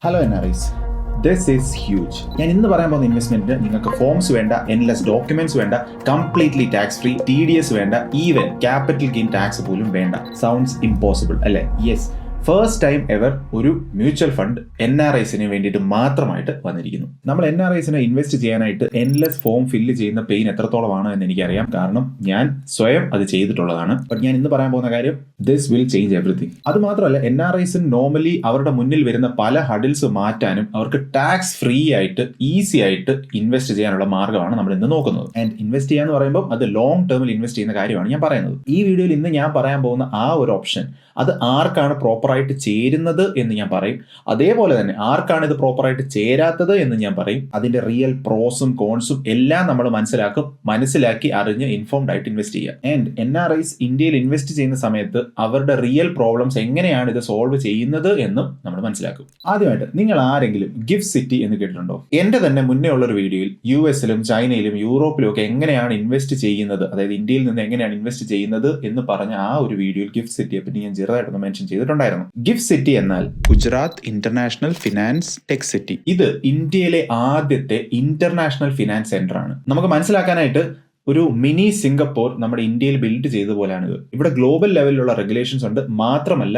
Hello NRIs, this is huge. ഞാൻ ഇന്ന് പറയാൻ പോകുന്ന ഇൻവെസ്റ്റ്മെന്റിന് നിങ്ങൾക്ക് ഫോംസ് വേണ്ട, എൻലെസ് ഡോക്യുമെന്റ്സ് വേണ്ട, കംപ്ലീറ്റ്ലി ടാക്സ് ഫ്രീ, TDS വേണ്ട, ഈവൻ ക്യാപിറ്റൽ ഗെയിൻ ടാക്സ് പോലും വേണ്ട. സൗണ്ട്സ് ഇമ്പോസിബിൾ അല്ലേ? യെസ്, ഫസ്റ്റ് ടൈം എവർ ഒരു മ്യൂച്വൽ ഫണ്ട് NRIസിന് വേണ്ടിയിട്ട് മാത്രമായിട്ട് വന്നിരിക്കുന്നു. നമ്മൾ NRIസിനെ ഇൻവെസ്റ്റ് ചെയ്യാനായിട്ട് എൻലെസ് ഫോം ഫില്ല് ചെയ്യുന്ന പെയിൻ എത്രത്തോളമാണ് എന്ന് എനിക്കറിയാം, കാരണം ഞാൻ സ്വയം അത് ചെയ്തിട്ടുള്ളതാണ്. ബട്ട് ഞാൻ ഇന്ന് പറയാൻ പോകുന്ന കാര്യം, ദിസ് വിൽ ചേഞ്ച് എവറിത്തിങ്. അത് മാത്രമല്ല, NRIസിന് നോർമലി അവരുടെ മുന്നിൽ വരുന്ന പല ഹഡിൽസ് മാറ്റാനും അവർക്ക് ടാക്സ് ഫ്രീ ആയിട്ട് ഈസി ആയിട്ട് ഇൻവെസ്റ്റ് ചെയ്യാനുള്ള മാർഗ്ഗമാണ് നമ്മൾ ഇന്ന് നോക്കുന്നത്. ആൻഡ് ഇൻവെസ്റ്റ് ചെയ്യാന്ന് പറയുമ്പോൾ അത് ലോങ് ടേമിൽ ഇൻവെസ്റ്റ് ചെയ്യുന്ന കാര്യമാണ് ഞാൻ പറയുന്നത്. ഈ വീഡിയോയിൽ ഇന്ന് ഞാൻ പറയാൻ പോകുന്ന ആ ഒരു ഓപ്ഷൻ, അത് ആർക്കാണ് പ്രോപ്പറായിട്ട് ചേരുന്നത് എന്ന് ഞാൻ പറയും. അതേപോലെ തന്നെ ആർക്കാണ് ഇത് പ്രോപ്പറായിട്ട് ചേരാത്തത് എന്ന് ഞാൻ പറയും. അതിന്റെ റിയൽ പ്രോസും കോൺസും എല്ലാം നമ്മൾ മനസ്സിലാക്കി അറിഞ്ഞ് ഇൻഫോംഡ് ആയിട്ട് ഇൻവെസ്റ്റ് ചെയ്യുക. ആൻഡ് NRIs ഇന്ത്യയിൽ ഇൻവെസ്റ്റ് ചെയ്യുന്ന സമയത്ത് അവരുടെ റിയൽ പ്രോബ്ലംസ് എങ്ങനെയാണ് ഇത് സോൾവ് ചെയ്യുന്നത് എന്നും നമ്മൾ മനസ്സിലാക്കും. ആദ്യമായിട്ട്, നിങ്ങൾ ആരെങ്കിലും ഗിഫ്റ്റ് സിറ്റി എന്ന് കേട്ടിട്ടുണ്ടോ? എന്റെ തന്നെ മുന്നേ ഉള്ള ഒരു വീഡിയോയിൽ US-ലും ചൈനയിലും യൂറോപ്പിലും ഒക്കെ എങ്ങനെയാണ് ഇൻവെസ്റ്റ് ചെയ്യുന്നത്, അതായത് ഇന്ത്യയിൽ നിന്ന് എങ്ങനെയാണ് ഇൻവെസ്റ്റ് ചെയ്യുന്നത് എന്ന് പറഞ്ഞ ആ ഒരു വീഡിയോയിൽ ഗിഫ്റ്റ് സിറ്റിയെ പറ്റി ഞാൻ ചെറുതായിട്ടൊന്ന് മെൻഷൻ ചെയ്തിട്ടുണ്ടായിരുന്നു. ഗിഫ്റ്റ് സിറ്റി എന്നാൽ Gujarat international finance tech city. ഇത് ഇന്ത്യയിലെ ആദ്യത്തെ ഇന്റർനാഷണൽ ഫിനാൻസ് സെന്റർ ആണ്. നമുക്ക് മനസ്സിലാക്കാനായിട്ട് ഒരു മിനി സിംഗപ്പൂർ നമ്മുടെ ഇന്ത്യയിൽ ബിൽഡ് ചെയ്ത പോലെയാണിത്. ഇവിടെ ഗ്ലോബൽ ലെവലിലുള്ള റെഗുലേഷൻസ് ഉണ്ട്. മാത്രമല്ല,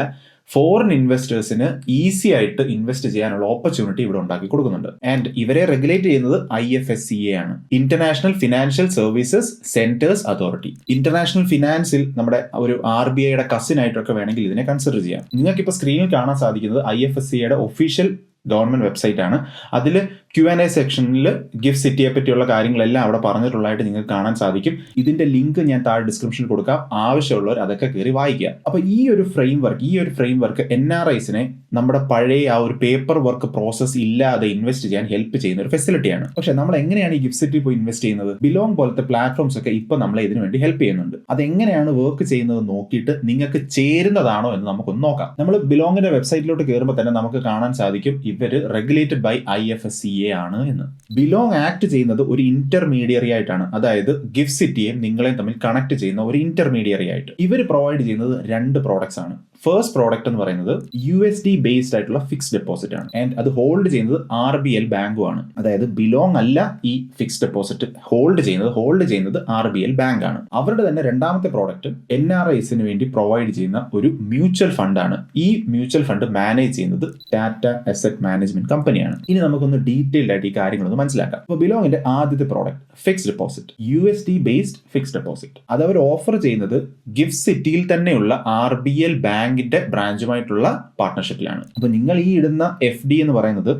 ഫോറിൻ ഇൻവെസ്റ്റേഴ്സിന് ഈസി ആയിട്ട് ഇൻവെസ്റ്റ് ചെയ്യാനുള്ള ഓപ്പർച്യൂണിറ്റി ഇവിടെ ഉണ്ടാക്കി കൊടുക്കുന്നുണ്ട്. ആൻഡ് ഇവരെ റെഗുലേറ്റ് ചെയ്യുന്നത് IFSCA ആണ്, international financial services centres authority. ഇന്റർനാഷണൽ ഫിനാൻസിൽ നമ്മുടെ ഒരു RBIയുടെ കസിൻ ആയിട്ടൊക്കെ വേണമെങ്കിൽ ഇതിനെ കൺസിഡർ ചെയ്യാം. നിങ്ങൾക്ക് ഇപ്പോൾ സ്ക്രീനിൽ കാണാൻ സാധിക്കുന്നത് IFSCAയുടെ ഒഫീഷ്യൽ ഗവൺമെന്റ് വെബ്സൈറ്റ് ആണ്. അതിൽ Q&A സെക്ഷനിൽ ഗിഫ്റ്റ് സിറ്റിയെ പറ്റിയുള്ള കാര്യങ്ങളെല്ലാം അവിടെ പറഞ്ഞിട്ടുള്ളതായിട്ട് നിങ്ങൾക്ക് കാണാൻ സാധിക്കും. ഇതിന്റെ ലിങ്ക് ഞാൻ താഴെ ഡിസ്ക്രിപ്ഷനിൽ കൊടുക്കാം, ആവശ്യമുള്ളവർ അതൊക്കെ കയറി വായിക്കുക. അപ്പൊ ഈ ഒരു ഫ്രെയിം വർക്ക് NRIസിനെ നമ്മുടെ പഴയ ആ ഒരു പേപ്പർ വർക്ക് പ്രോസസ് ഇല്ലാതെ ഇൻവെസ്റ്റ് ചെയ്യാൻ ഹെൽപ്പ് ചെയ്യുന്ന ഒരു ഫെസിലിറ്റിയാണ്. പക്ഷെ നമ്മൾ എങ്ങനെയാണ് ഈ ഗിഫ്റ്റ് സിറ്റി പോയി ഇൻവെസ്റ്റ് ചെയ്യുന്നത്? ബിലോങ് പോലത്തെ പ്ലാറ്റ്ഫോംസ് ഒക്കെ ഇപ്പൊ നമ്മളെ ഇതിനു വേണ്ടി ഹെൽപ്പ് ചെയ്യുന്നുണ്ട്. അതെങ്ങനെയാണ് വർക്ക് ചെയ്യുന്നത് നോക്കിയിട്ട് നിങ്ങൾക്ക് ചേരുന്നതാണോ എന്ന് നമുക്കൊന്ന് നോക്കാം. നമ്മൾ ബിലോങ്ങിന്റെ വെബ്സൈറ്റിലോട്ട് കയറുമ്പോൾ തന്നെ നമുക്ക് കാണാൻ സാധിക്കും ഇവര് റെഗുലേറ്റഡ് ബൈ IFSCA ആണ് എന്ന്. ബിലോങ് ആക്ട് ചെയ്യുന്നത് ഒരു ഇന്റർമീഡിയറി ആയിട്ടാണ്, അതായത് ഗിഫ്റ്റ് സിറ്റിയെയും നിങ്ങളെയും തമ്മിൽ കണക്ട് ചെയ്യുന്ന ഒരു ഇന്റർമീഡിയറി ആയിട്ട്. ഇവർ പ്രൊവൈഡ് ചെയ്യുന്നത് 2 പ്രോഡക്ട്സ് ആണ്. ഫസ്റ്റ് പ്രോഡക്റ്റ് എന്ന് പറയുന്നത് USD ബേസ്ഡ് ആയിട്ടുള്ള ഫിക്സ്ഡ് ഡെപ്പോസിറ്റ് ആണ്. ആൻഡ് അത് ഹോൾഡ് ചെയ്യുന്നത് RBL ബാങ്കും ആണ്. അതായത് ബിലോങ് അല്ല ഈ ഫിക്സ്ഡ് ഡെപ്പോസിറ്റ് ഹോൾഡ് ചെയ്യുന്നത് RBL ബാങ്ക് ആണ്. അവരുടെ തന്നെ രണ്ടാമത്തെ പ്രോഡക്റ്റ് NRIസിന് വേണ്ടി പ്രൊവൈഡ് ചെയ്യുന്ന ഒരു മ്യൂച്വൽ ഫണ്ട് ആണ്. ഈ മ്യൂച്വൽ ഫണ്ട് മാനേജ് ചെയ്യുന്നത് ടാറ്റ അസറ്റ് മാനേജ്മെന്റ് കമ്പനിയാണ്. ഇനി നമുക്കൊന്ന് ഡീറ്റെയിൽഡ് ആയിട്ട് ഈ കാര്യങ്ങളൊന്ന് മനസ്സിലാക്കാം. അപ്പോൾ ബിലോങ്ങിന്റെ ആദ്യത്തെ product fixed deposit, USD based fixed deposit. അത് അവർ ഓഫർ ചെയ്യുന്നത് ഗിഫ്റ്റ് സിറ്റിയിൽ തന്നെയുള്ള RBL ബാങ്കിന്റെ ബ്രാഞ്ചുമായിട്ടുള്ള പാർട്ട്ണർഷിപ്പിലാണ്. അപ്പൊ നിങ്ങൾ ഈ ഇടുന്ന FD എന്ന് പറയുന്നത്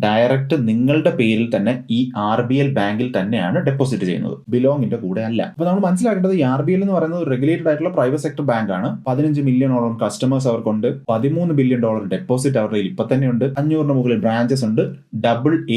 ഡയറക്റ്റ് നിങ്ങളുടെ പേരിൽ തന്നെ ഈ RBL ബാങ്കിൽ തന്നെയാണ് ഡെപ്പോസിറ്റ് ചെയ്യുന്നത്, ബിലോങ്ങിന്റെ കൂടെ അല്ല. അപ്പൊ നമ്മൾ മനസ്സിലാക്കേണ്ടത് ഈ RBL എന്ന് പറയുന്നത് റെഗുലേറ്റഡ് ആയിട്ടുള്ള പ്രൈവറ്റ് സെക്ടർ ബാങ്ക് ആണ്. 15 മില്യണോളം കസ്റ്റമേഴ്സ് അവർക്കുണ്ട്. $13 ബില്യൺ ഡെപ്പോസിറ്റ് അവരുടെ ഇപ്പൊ തന്നെ ഉണ്ട്. 500 മുകളിൽ ബ്രാഞ്ചസ് ഉണ്ട്.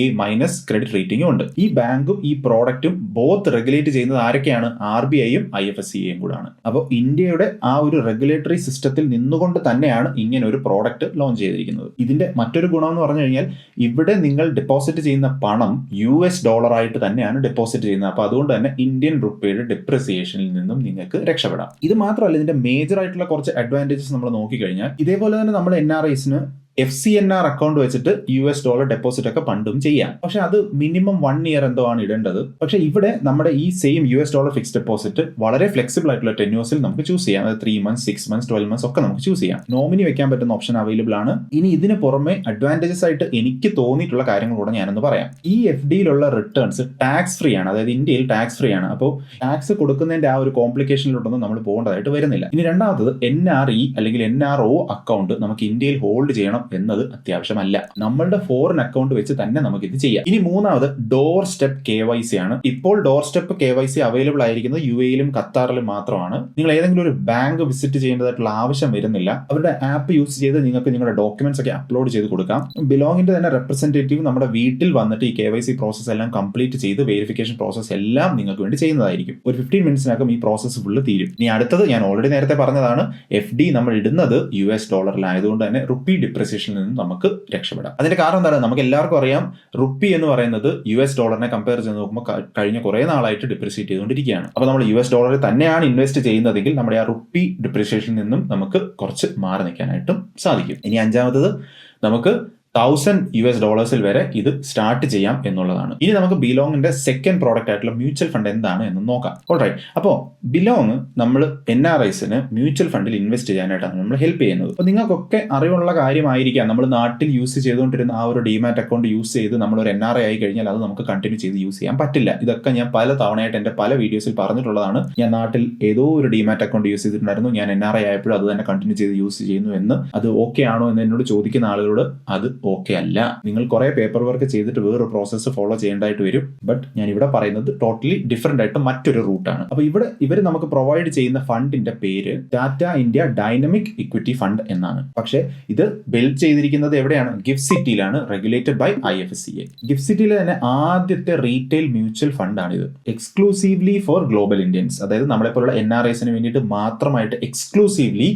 AA- ക്രെഡിറ്റ് റേറ്റിംഗും ഉണ്ട്. ഈ ബാങ്കും ഈ പ്രോഡക്റ്റും ബോത്ത് റെഗുലേറ്റ് ചെയ്യുന്നത് ആരൊക്കെയാണ്? RBIയും IFSCAയും കൂടാണ്. അപ്പോൾ ഇന്ത്യയുടെ ആ ഒരു റെഗുലേറ്ററി സിസ്റ്റത്തിൽ നിന്നുകൊണ്ട് തന്നെയാണ് ഇങ്ങനെ ഒരു പ്രോഡക്റ്റ് ലോഞ്ച് ചെയ്തിരിക്കുന്നത്. ഇതിന്റെ മറ്റൊരു ഗുണം എന്ന് പറഞ്ഞു കഴിഞ്ഞാൽ, ഇവിടെ നിങ്ങൾ ഡെപ്പോസിറ്റ് ചെയ്യുന്ന പണം US ഡോളറായിട്ട് തന്നെയാണ് ഡെപ്പോസിറ്റ് ചെയ്യുന്നത്. അപ്പൊ അതുകൊണ്ട് തന്നെ ഇന്ത്യൻ റുപ്പിയുടെ ഡിപ്രിസിയേഷനിൽ നിന്നും നിങ്ങൾക്ക് രക്ഷപ്പെടാം. ഇത് മാത്രമല്ല, ഇതിന്റെ മേജർ ആയിട്ടുള്ള കുറച്ച് അഡ്വാൻറ്റേജസ് നമ്മൾ നോക്കിക്കഴിഞ്ഞാൽ, ഇതേപോലെ തന്നെ നമ്മുടെ NRIസിന് FCNR അക്കൗണ്ട് വെച്ചിട്ട് US ഡോളർ ഡെപ്പോസിറ്റ് ഒക്കെ പണ്ടും ചെയ്യാം. പക്ഷെ അത് മിനിമം 1 ഇയർ എന്തോ ആണ് ഇടേണ്ടത്. പക്ഷെ ഇവിടെ നമ്മുടെ ഈ same US dollar fixed deposit വളരെ ഫ്ലെക്സിബിൾ ആയിട്ടുള്ള ടെന്യൂസിൽ നമുക്ക് ചൂസ് ചെയ്യാം. അതായത് 3 months, 6 months, 12 months ഒക്കെ നമുക്ക് ചൂസ് ചെയ്യാം. നോമിനി വെക്കാൻ പറ്റുന്ന ഓപ്ഷൻ അവൈലബിൾ ആണ്. ഇനി ഇതിന് പുറമെ അഡ്വാൻറ്റേജസ് ആയിട്ട് എനിക്ക് തോന്നിയിട്ടുള്ള കാര്യങ്ങളൂടെ ഞാനൊന്ന് പറയാം. ഈ FDയിലുള്ള റിട്ടേൺസ് ടാക്സ് ഫ്രീ ആണ്, അതായത് ഇന്ത്യയിൽ ടാക്സ് ഫ്രീ ആണ്. അപ്പോൾ ടാക്സ് കൊടുക്കുന്നതിന്റെ ആ ഒരു കോംപ്ലിക്കേഷനിലോട്ടൊന്നും നമ്മൾ പോകേണ്ടതായിട്ട് വരുന്നില്ല. ഇനി രണ്ടാമത്തത്, NRE അല്ലെങ്കിൽ NRO അക്കൗണ്ട് നമുക്ക് ഇന്ത്യയിൽ ഹോൾഡ് ചെയ്യണം എന്നത് അത്യാവശ്യമല്ല. നമ്മളുടെ ഫോറിൻ അക്കൗണ്ട് വെച്ച് തന്നെ നമുക്ക് ഇത് ചെയ്യാം. ഇനി മൂന്നാമത്, ഡോർ സ്റ്റെപ്പ് KYC ആണ്. ഇപ്പോൾ ഡോർ സ്റ്റെപ്പ് KYC അവൈലബിൾ ആയിരിക്കുന്നത് UAEയിലും ഖത്താറിലും മാത്രമാണ്. നിങ്ങൾ ഏതെങ്കിലും ഒരു ബാങ്ക് വിസിറ്റ് ചെയ്യേണ്ടതായിട്ടുള്ള ആവശ്യം വരുന്നില്ല. അവരുടെ ആപ്പ് യൂസ് ചെയ്ത് നിങ്ങൾക്ക് നിങ്ങളുടെ ഡോക്യുമെന്റ്സ് ഒക്കെ അപ്ലോഡ് ചെയ്ത് കൊടുക്കാം. ബിലോങ്ങിന്റെ തന്നെ റെപ്രസെന്റേറ്റീവ് നമ്മുടെ വീട്ടിൽ വന്നിട്ട് ഈ KYC പ്രോസസ് എല്ലാം കംപ്ലീറ്റ് ചെയ്ത് വെരിഫിക്കേഷൻ പ്രോസസ് എല്ലാം നിങ്ങൾക്ക് വേണ്ടി ചെയ്യുന്നതായിരിക്കും. ഒരു 15 മിനിറ്റ്സിനകം ഈ പ്രോസസ് ഫുള്ള് തീരും. ഇനി അടുത്തത്, ഞാൻ ഓൾറെഡി നേരത്തെ പറഞ്ഞതാണ്, FD നമ്മൾ ഇടുന്നത് US ഡോളറിലായതുകൊണ്ട് തന്നെ റുപ്പി ഡിപ്രിസിയേഷൻ നിന്നും നമുക്ക് രക്ഷപ്പെടാം. അതിന്റെ കാരണം എന്താണ്? നമുക്ക് എല്ലാവർക്കും അറിയാം, റുപ്പി എന്ന് പറയുന്നത് US ഡോളറിനെ കമ്പയർ ചെയ്ത് നോക്കുമ്പോൾ കഴിഞ്ഞ കുറെ നാളായിട്ട് ഡിപ്രിസിയേറ്റ് ചെയ്തുകൊണ്ടിരിക്കുകയാണ്. അപ്പോൾ നമ്മൾ US ഡോളറിൽ തന്നെയാണ് ഇൻവെസ്റ്റ് ചെയ്യുന്നതെങ്കിൽ നമ്മുടെ ആ റുപ്പി ഡിപ്രിസിയേഷനിൽ നിന്നും നമുക്ക് കുറച്ച് മാറി നിൽക്കാനായിട്ടും സാധിക്കും. ഇനി അഞ്ചാമത്തത്, നമുക്ക് $1,000 വരെ ഇത് സ്റ്റാർട്ട് ചെയ്യാം എന്നുള്ളതാണ്. ഇനി നമുക്ക് ബിലോങ്ങിന്റെ സെക്കൻഡ് പ്രോഡക്റ്റ് ആയിട്ടുള്ള മ്യൂച്വൽ ഫണ്ട് എന്താണ് എന്ന് നോക്കാം. ഓൾറൈറ്റ്, അപ്പോൾ ബിലോങ് നമ്മൾ NRIസിന് മ്യൂച്വൽ ഫണ്ടിൽ ഇൻവെസ്റ്റ് ചെയ്യാനായിട്ടാണ് നമ്മൾ ഹെൽപ്പ് ചെയ്യുന്നത്. അപ്പോൾ നിങ്ങൾക്കൊക്കെ അറിവുള്ള കാര്യമായിരിക്കാം, നമ്മൾ നാട്ടിൽ യൂസ് ചെയ്തുകൊണ്ടിരുന്ന ആ ഒരു ഡിമാറ്റ് അക്കൗണ്ട് യൂസ് ചെയ്ത് നമ്മളൊരു NRI ആയി കഴിഞ്ഞാൽ അത് നമുക്ക് കണ്ടിന്യൂ ചെയ്ത് യൂസ് ചെയ്യാൻ പറ്റില്ല. ഇതൊക്കെ ഞാൻ പല തവണയായിട്ട് എൻ്റെ പല വീഡിയോസിൽ പറഞ്ഞിട്ടുള്ളതാണ്. ഞാൻ നാട്ടിൽ ഏതോ ഒരു ഡിമാറ്റ് അക്കൗണ്ട് യൂസ് ചെയ്തിട്ടുണ്ടായിരുന്നു, ഞാൻ NRI ആയപ്പോഴും അത് തന്നെ കണ്ടിന്യൂ ചെയ്ത് യൂസ് ചെയ്യുന്നു എന്ന്. അത് ഓക്കെ ആണോ എന്ന് എന്നോട് ചോദിക്കുന്ന ആളുകളോട് അത് ഓക്കെ അല്ല. നിങ്ങൾ കുറെ പേപ്പർ വർക്ക് ചെയ്തിട്ട് വേറൊരു പ്രോസസ്സ് ഫോളോ ചെയ്യേണ്ടതായിട്ട് വരും. ബട്ട് ഞാൻ ഇവിടെ പറയുന്നത് ടോട്ടലി ഡിഫറെന്റ് ആയിട്ട് മറ്റൊരു റൂട്ടാണ്. അപ്പോൾ ഇവിടെ ഇവർ നമുക്ക് പ്രൊവൈഡ് ചെയ്യുന്ന ഫണ്ടിന്റെ പേര് Tata India dynamic equity fund എന്നാണ്. പക്ഷേ ഇത് ബിൽഡ് ചെയ്തിരിക്കുന്നത് എവിടെയാണ്? ഗിഫ്റ്റ് സിറ്റിയിലാണ്, റെഗുലേറ്റഡ് ബൈ IFSCA. ഗിഫ്റ്റ് സിറ്റിയിലെ തന്നെ ആദ്യത്തെ റീറ്റെയിൽ മ്യൂച്വൽ ഫണ്ടാണിത്. എക്സ്ക്ലൂസീവ്ലി ഫോർ ഗ്ലോബൽ ഇന്ത്യൻസ്, അതായത് നമ്മളെപ്പോലുള്ള NRIസിന് വേണ്ടിയിട്ട് മാത്രമായിട്ട് എക്സ്ക്ലൂസീവ്ലി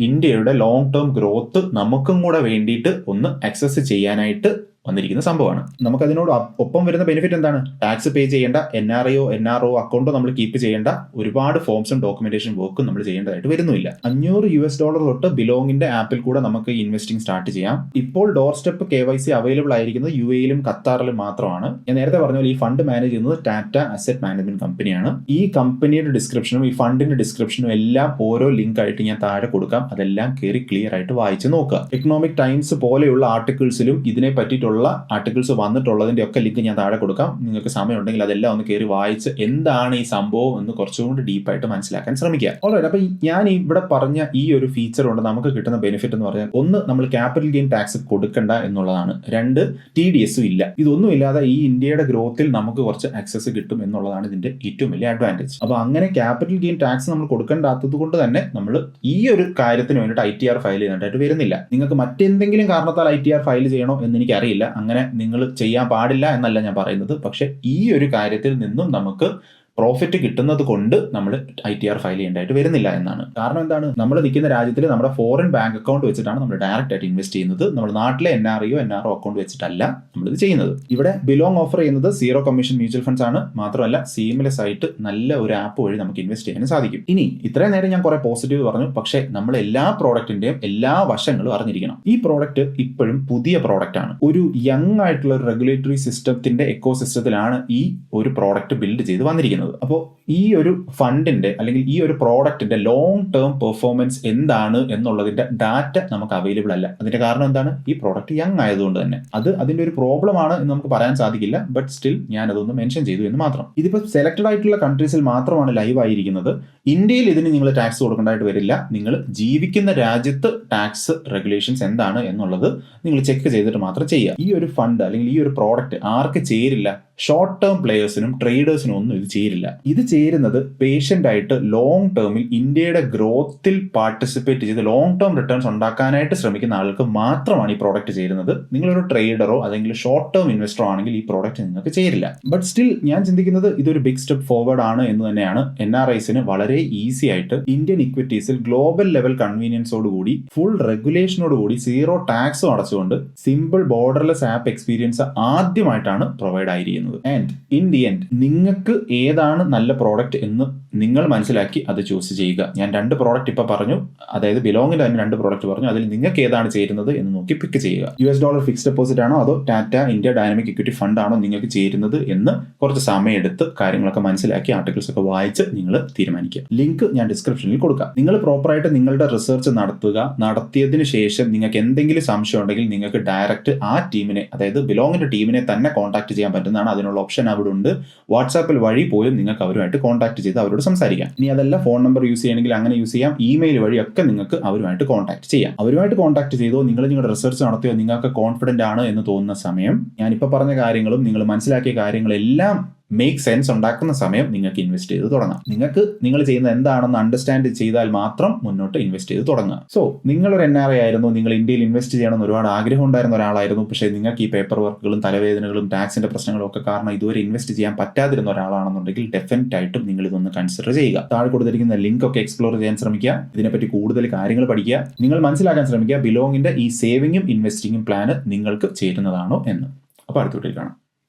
ഇന്ത്യയുടെ ലോങ് ടേം ഗ്രോത്ത് നമുക്കും കൂടെ വേണ്ടിയിട്ട് ഒന്ന് ആക്സസ് ചെയ്യാനായിട്ട് വന്നിരിക്കുന്ന സംഭവമാണ്. നമുക്കതിനോട് ഒപ്പം വരുന്ന ബെനിഫിറ്റ് എന്താണ്? ടാക്സ് പേ ചെയ്യേണ്ട, NRO അക്കൗണ്ടോ നമ്മൾ കീപ്പ് ചെയ്യേണ്ട ഒരുപാട് ഫോംസും ഡോക്യുമെന്റേഷൻ വർക്കും നമ്മൾ ചെയ്യേണ്ടതായിട്ട് വരുന്നില്ല. $500 തൊട്ട് ബിലോങ്ങിന്റെ ആപ്പിൽ കൂടെ നമുക്ക് ഇൻവെസ്റ്റിംഗ് സ്റ്റാർട്ട് ചെയ്യാം. ഇപ്പോൾ ഡോർ സ്റ്റെപ്പ് KYC അവൈലബിൾ ആയിരിക്കുന്നത് UAEയിലും ഖത്താറിലും മാത്രമാണ്. ഞാൻ നേരത്തെ പറഞ്ഞ പോലെ ഈ ഫണ്ട് മാനേജ് ചെയ്യുന്നത് ടാറ്റ അസറ്റ് മാനേജ്മെന്റ് കമ്പനിയാണ്. ഈ കമ്പനിയുടെ ഡിസ്ക്രിപ്ഷനും ഈ ഫണ്ടിന്റെ ഡിസ്ക്രിപ്ഷനും എല്ലാം ഓരോ ലിങ്ക് ആയിട്ട് ഞാൻ താഴെ കൊടുക്കാം. അതെല്ലാം കയറി ക്ലിയർ ആയിട്ട് വായിച്ച് നോക്കുക. എക്കണോമിക് ടൈംസ് പോലെയുള്ള ആർട്ടിക്കിൾസിലും ഇതിനെ പറ്റിയിട്ടുള്ള ആർട്ടിക്കിൾസ് വന്നിട്ടുള്ളതിന്റെ ഒക്കെ ലിങ്ക് ഞാൻ താഴെ കൊടുക്കാം. നിങ്ങൾക്ക് സമയമുണ്ടെങ്കിൽ അതെല്ലാം ഒന്ന് കയറി വായിച്ച് എന്താണ് ഈ സംഭവം എന്ന് കുറച്ചുകൂടി ഡീപ്പായിട്ട് മനസ്സിലാക്കാൻ ശ്രമിക്കുക. ഓൾറൈറ്റ്, അപ്പോൾ ഞാൻ ഇവിടെ പറഞ്ഞ ഈ ഒരു ഫീച്ചർ കൊണ്ട് നമുക്ക് കിട്ടുന്ന ബെനിഫിറ്റ് എന്ന് പറഞ്ഞാൽ, ഒന്ന്, നമ്മൾ ക്യാപിറ്റൽ ഗെയിൻ ടാക്സ് കൊടുക്കണ്ട എന്നുള്ളതാണ്. രണ്ട്, TDS ഇല്ല. ഇതൊന്നും ഇല്ലാതെ ഈ ഇന്ത്യയുടെ ഗ്രോത്തിൽ നമുക്ക് കുറച്ച് ആക്സസ് കിട്ടും എന്നുള്ളതാണ് ഇതിന്റെ ഏറ്റവും വലിയ അഡ്വാൻറ്റേജ്. അപ്പോൾ അങ്ങനെ ക്യാപിറ്റൽ ഗെയിൻ ടാക്സ് നമ്മൾ കൊടുക്കേണ്ടാത്തത് കൊണ്ട് തന്നെ നമ്മൾ ഈ ഒരു കാര്യത്തിന് വേണ്ടിയിട്ട് ITR ഫയൽ ചെയ്യുന്നതായിട്ട് വരുന്നില്ല. നിങ്ങൾക്ക് മറ്റെന്തെങ്കിലും കാരണത്താൽ ITR ഫയൽ ചെയ്യണോ എന്ന് എനിക്കറിയില്ല. അങ്ങനെ നിങ്ങൾ ചെയ്യാൻ പാടില്ല എന്നല്ല ഞാൻ പറയുന്നത്. പക്ഷെ ഈ ഒരു കാര്യത്തിൽ നിന്നും നമുക്ക് പ്രോഫിറ്റ് കിട്ടുന്നത് കൊണ്ട് നമ്മൾ ITR ഫയൽ ചെയ്യേണ്ടതായിട്ട് വരുന്നില്ല എന്നാണ്. കാരണം എന്താണ്? നമ്മൾ നിൽക്കുന്ന രാജ്യത്തിൽ നമ്മുടെ ഫോറിൻ ബാങ്ക് അക്കൗണ്ട് വെച്ചിട്ടാണ് നമ്മൾ ഡയറക്റ്റ് ആയിട്ട് ഇൻവെസ്റ്റ് ചെയ്യുന്നത്. നമ്മൾ നാട്ടിലെ NRO അക്കൗണ്ട് വെച്ചിട്ടല്ല നമ്മളിത് ചെയ്യുന്നത്. ഇവിടെ ബിലോങ് ഓഫർ ചെയ്യുന്നത് സീറോ കമ്മീഷൻ മ്യൂച്വൽ ഫണ്ട്സ് ആണ്. മാത്രമല്ല സീംലെസ് ആയിട്ട് നല്ല ഒരു ആപ്പ് വഴി നമുക്ക് ഇൻവെസ്റ്റ് ചെയ്യാൻ സാധിക്കും. ഇനി ഇത്രയും നേരം ഞാൻ കുറെ പോസിറ്റീവ് പറഞ്ഞു, പക്ഷേ നമ്മൾ എല്ലാ പ്രോഡക്റ്റിന്റെയും എല്ലാ വശങ്ങളും അറിഞ്ഞിരിക്കണം. ഈ പ്രോഡക്റ്റ് ഇപ്പോഴും പുതിയ പ്രോഡക്റ്റ് ആണ്. ഒരു യങ് ആയിട്ടുള്ള ഒരു റെഗുലേറ്ററി സിസ്റ്റത്തിന്റെ എക്കോ സിസ്റ്റത്തിലാണ് ഈ ഒരു പ്രോഡക്റ്റ് ബിൽഡ് ചെയ്ത് വന്നിരിക്കുന്നത്. അപ്പോൾ ഈ ഒരു ഫണ്ടിന്റെ അല്ലെങ്കിൽ ഈ ഒരു പ്രോഡക്റ്റിന്റെ ലോങ് ടേം പെർഫോമൻസ് എന്താണ് എന്നുള്ളതിന്റെ ഡാറ്റ നമുക്ക് അവൈലബിൾ അല്ല. അതിന്റെ കാരണം എന്താണ്? ഈ പ്രോഡക്റ്റ് യങ് ആയതുകൊണ്ട് തന്നെ. അത് അതിന്റെ ഒരു പ്രോബ്ലം ആണ് എന്ന് നമുക്ക് പറയാൻ സാധിക്കില്ല. ബട്ട് സ്റ്റിൽ ഞാൻ അതൊന്ന് മെൻഷൻ ചെയ്തു എന്ന് മാത്രം. ഇതിപ്പോൾ സെലക്ടഡ് ആയിട്ടുള്ള കൺട്രീസിൽ മാത്രമാണ് ലൈവ് ആയിരിക്കുന്നത്. ഇന്ത്യയിൽ ഇതിന് നിങ്ങൾ ടാക്സ് കൊടുക്കേണ്ടതായിട്ട് വരില്ല. നിങ്ങൾ ജീവിക്കുന്ന രാജ്യത്ത് ടാക്സ് റെഗുലേഷൻസ് എന്താണ് എന്നുള്ളത് നിങ്ങൾ ചെക്ക് ചെയ്തിട്ട് മാത്രം ചെയ്യുക. ഈ ഒരു ഫണ്ട് അല്ലെങ്കിൽ ഈ ഒരു പ്രോഡക്റ്റ് ആർക്ക് ചേരില്ല? ഷോർട്ട് ടേം പ്ലേയേഴ്സിനും ട്രേഡേഴ്സിനും ഒന്നും ഇത് ചേരില്ല. ഇത് ചേരുന്നത് പേഷ്യന്റ് ആയിട്ട് ലോങ് ടേമിൽ ഇന്ത്യയുടെ ഗ്രോത്തിൽ പാർട്ടിസിപ്പേറ്റ് ചെയ്ത് ലോങ് ടേം റിട്ടേൺസ് ഉണ്ടാക്കാനായിട്ട് ശ്രമിക്കുന്ന ആൾക്ക് മാത്രമാണ് ഈ പ്രോഡക്റ്റ് ചേരുന്നത്. നിങ്ങളൊരു ട്രേഡറോ അല്ലെങ്കിൽ ഷോർട്ട് ടേം ഇൻവെസ്റ്ററോ ആണെങ്കിൽ ഈ പ്രോഡക്റ്റ് നിങ്ങൾക്ക് ചേരില്ല. ബട്ട് സ്റ്റിൽ ഞാൻ ചിന്തിക്കുന്നത് ഇതൊരു ബിഗ് സ്റ്റെപ്പ് ഫോർവേഡ് ആണ് എന്ന് തന്നെയാണ്. NRIസിന് വളരെ ഈസി ആയിട്ട് ഇന്ത്യൻ ഇക്വിറ്റീസിൽ ഗ്ലോബൽ ലെവൽ കൺവീനിയൻസോടുകൂടി ഫുൾ റെഗുലേഷനോടുകൂടി സീറോ ടാക്സും അടച്ചുകൊണ്ട് സിമ്പിൾ ബോർഡർലെസ് ആപ്പ് എക്സ്പീരിയൻസ് ആദ്യമായിട്ടാണ് പ്രൊവൈഡ് ആയിരിക്കുന്നത്. ആൻഡ് ഇൻ ദി എൻഡ് നിങ്ങൾക്ക് ഏതാണ് നല്ല പ്രോഡക്റ്റ് എന്ന് നിങ്ങൾ മനസ്സിലാക്കി അത് ചൂസ് ചെയ്യുക. ഞാൻ 2 പ്രോഡക്റ്റ് ഇപ്പൊ പറഞ്ഞു, അതായത് ബിലോങ്ങിന്റെ തന്നെ 2 പ്രോഡക്റ്റ് പറഞ്ഞു. അതിൽ നിങ്ങൾക്ക് ഏതാണ് ചേരുന്നത് എന്ന് നോക്കി പിക്ക് ചെയ്യുക. $US ഫിക്സ്ഡ് ഡെപ്പോസിറ്റ് ആണോ അതോ Tata India dynamic equity fund ആണോ നിങ്ങൾക്ക് ചേരുന്നത് എന്ന് കുറച്ച് സമയം എടുത്ത് കാര്യങ്ങളൊക്കെ മനസ്സിലാക്കി ആർട്ടിക്കിൾസ് ഒക്കെ വായിച്ച് നിങ്ങൾ തീരുമാനിക്കുക. ലിങ്ക് ഞാൻ ഡിസ്ക്രിപ്ഷനിൽ കൊടുക്കാം. നിങ്ങൾ പ്രോപ്പറായിട്ട് നിങ്ങളുടെ റിസർച്ച് നടത്തുക. നടത്തിയതിനു ശേഷം നിങ്ങൾക്ക് എന്തെങ്കിലും സംശയം ഉണ്ടെങ്കിൽ നിങ്ങൾക്ക് ഡയറക്റ്റ് ആ ടീമിനെ, അതായത് ബിലോങ്ങിന്റെ ടീമിനെ തന്നെ കോൺടാക്ട് ചെയ്യാൻ പറ്റുന്നതാണ്. അതിനുള്ള ഓപ്ഷൻ അവിടെ ഉണ്ട്. വാട്സാപ്പിൽ വഴി പോലും നിങ്ങൾക്ക് അവരുമായിട്ട് കോൺടാക്ട് ചെയ്ത് അവരോട് സംസാരിക്കാം. ഇനി അതല്ല ഫോൺ നമ്പർ യൂസ് ചെയ്യണമെങ്കിൽ അങ്ങനെ യൂസ് ചെയ്യാം. ഇമെയിൽ വഴിയൊക്കെ നിങ്ങൾക്ക് അവരുമായിട്ട് കോൺടാക്ട് ചെയ്യാം. അവരുമായിട്ട് കോൺടാക്ട് ചെയ്തോ നിങ്ങൾ നിങ്ങളുടെ റിസർച്ച് നടത്തിയോ നിങ്ങൾക്ക് കോൺഫിഡന്റ് ആണ് എന്ന് തോന്നുന്ന സമയം ഞാനിപ്പോൾ പറഞ്ഞ കാര്യങ്ങളും നിങ്ങൾ മനസ്സിലാക്കിയ കാര്യങ്ങളെല്ലാം മേക്ക് സെൻസ് ഉണ്ടാക്കുന്ന സമയം നിങ്ങൾക്ക് ഇൻവെസ്റ്റ് ചെയ്ത് തുടങ്ങാം. നിങ്ങൾക്ക് നിങ്ങൾ ചെയ്യുന്നത് എന്താണെന്ന് അണ്ടർസ്റ്റാൻഡ് ചെയ്താൽ മാത്രം മുന്നോട്ട് ഇൻവെസ്റ്റ് ചെയ്ത് തുടങ്ങുക. സോ നിങ്ങളൊരു NRI ആയിരുന്നു, നിങ്ങൾ ഇന്ത്യയിൽ ഇൻവെസ്റ്റ് ചെയ്യണമെന്ന് ഒരുപാട് ആഗ്രഹം ഉണ്ടായിരുന്ന ഒരാളായിരുന്നു. പക്ഷേ നിങ്ങൾക്ക് ഈ പേപ്പർ വർക്കുകളും തലവേദനകളും ടാക്സിന്റെ പ്രശ്നങ്ങളും ഒക്കെ കാരണം ഇതുവരെ ഇൻവെസ്റ്റ് ചെയ്യാൻ പറ്റാതിരുന്ന ഒരാളാണെന്നുണ്ടെങ്കിൽ ഡെഫിനറ്റ് ആയിട്ടും നിങ്ങൾ ഇതൊന്ന് കൺസിഡർ ചെയ്യുക. താഴെ കൊടുത്തിരിക്കുന്ന ലിങ്ക് ഒക്കെ എക്സ്പ്ലോർ ചെയ്യാൻ ശ്രമിക്കുക. ഇതിനെപ്പറ്റി കൂടുതൽ കാര്യങ്ങൾ പഠിക്കുക. നിങ്ങൾ മനസ്സിലാക്കാൻ ശ്രമിക്കുക ബിലോങ്ങിന്റെ ഈ സേവിങ്ങും ഇൻവെസ്റ്റിങ്ങും പ്ലാന് നിങ്ങൾക്ക് ചേരുന്നതാണോ എന്ന്. അപ്പോൾ അടുത്ത വീഡിയോയിൽ കാണാം.